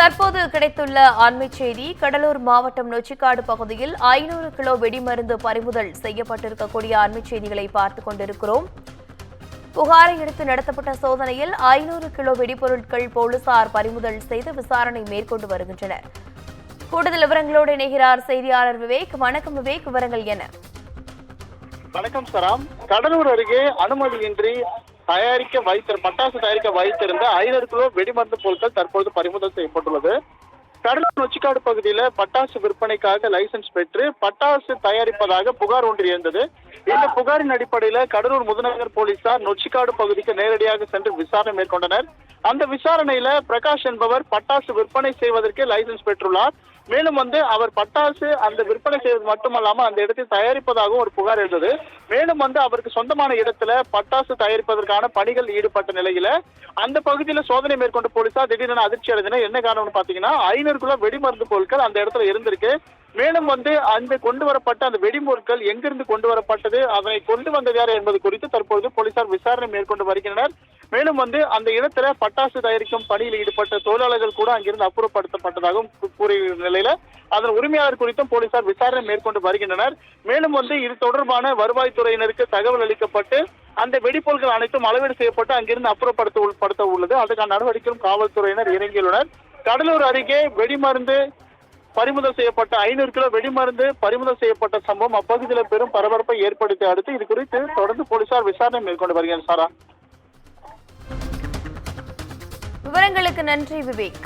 தற்போது கிடைத்துள்ள அண்மை செய்தி. கடலூர் மாவட்டம் நொச்சிக்காடு பகுதியில் 500 கிலோ வெடிமருந்து பறிமுதல் செய்யப்பட்டிருக்கக்கூடிய அண்மை செய்திகளை பார்த்துக் கொண்டிருக்கிறோம். புகாரை அடுத்து நடத்தப்பட்ட சோதனையில் 500 கிலோ வெடிபொருட்கள் போலீசார் பறிமுதல் செய்து விசாரணை மேற்கொண்டு வருகின்றனர். கூடுதல் விவரங்களோடு இணைகிறார் செய்தியாளர் விவேக். வணக்கம் விவேக், விவரங்கள் என்ன? வணக்கம் சராம். கடலூர் அருகே அனுமதியின்றி பட்டாசு தயாரிக்க வைத்திருந்த 500 கிலோ வெடிமருந்து பொருட்கள் தற்போது பறிமுதல் செய்யப்பட்டுள்ளது. கடலூர் நொச்சிக்காடு பகுதியில் பட்டாசு விற்பனைக்காக லைசன்ஸ் பெற்று பட்டாசு தயாரிப்பதாக புகார் ஒன்று இருந்தது. இந்த புகாரின் அடிப்படையில் கடலூர் முதுநகர் போலீசார் நொச்சிக்காடு பகுதிக்கு நேரடியாக சென்று விசாரணை மேற்கொண்டனர். அந்த விசாரணையில பிரகாஷ் என்பவர் பட்டாசு விற்பனை செய்வதற்கு லைசன்ஸ் பெற்றுள்ளார். மேலும் அவர் பட்டாசு அந்த விற்பனை செய்வது மட்டுமல்லாமல் அந்த இடத்தில் தயாரிப்பதாகவும் ஒரு புகார் இருந்தது. மேலும் அவருக்கு சொந்தமான இடத்துல பட்டாசு தயாரிப்பதற்கான பணிகள் ஈடுபட்ட நிலையில அந்த பகுதியில் சோதனை மேற்கொண்ட போலீசார் திடீரென அதிர்ச்சி அடைந்தனர். என்ன காரணம்னு பாத்தீங்கன்னா 500 கிலோ வெடிமருந்து பொருட்கள் அந்த இடத்துல இருந்திருக்கு. மேலும் அந்த கொண்டு வரப்பட்ட அந்த வெடிபொருட்கள் எங்கிருந்து கொண்டு வரப்பட்டது, அதனை கொண்டு வந்தது யார் என்பது குறித்து தற்பொழுது போலீசார் விசாரணை மேற்கொண்டு வருகின்றனர். மேலும் அந்த இடத்துல பட்டாசு தயாரிக்கும் பணியில் ஈடுபட்ட தொழிலாளர்கள் கூட அங்கிருந்து அப்புறப்படுத்தப்பட்டதாகவும் கூறிய நிலையில அதன் உரிமையாளர் குறித்தும் போலீசார் விசாரணை மேற்கொண்டு வருகின்றனர். மேலும் இது தொடர்பான வருவாய்த்துறையினருக்கு தகவல் அளிக்கப்பட்டு அந்த வெடிப்பொருட்கள் அனைத்தும் அளவீடு செய்யப்பட்டு அங்கிருந்து அப்புறப்படுத்த உள்ளது. அதுக்கான நடவடிக்கையும் காவல்துறையினர் இறங்கியுள்ளனர். கடலூர் அருகே வெடிமருந்து பறிமுதல் செய்யப்பட்ட 500 கிலோ வெடிமருந்து பறிமுதல் செய்யப்பட்ட சம்பவம் அப்பகுதியில் பெரும் பரபரப்பை ஏற்படுத்தி அடுத்து இது குறித்து தொடர்ந்து போலீசார் விசாரணை மேற்கொண்டு வருகிறார். சாரா, விவரங்களுக்கு நன்றி விவேக்.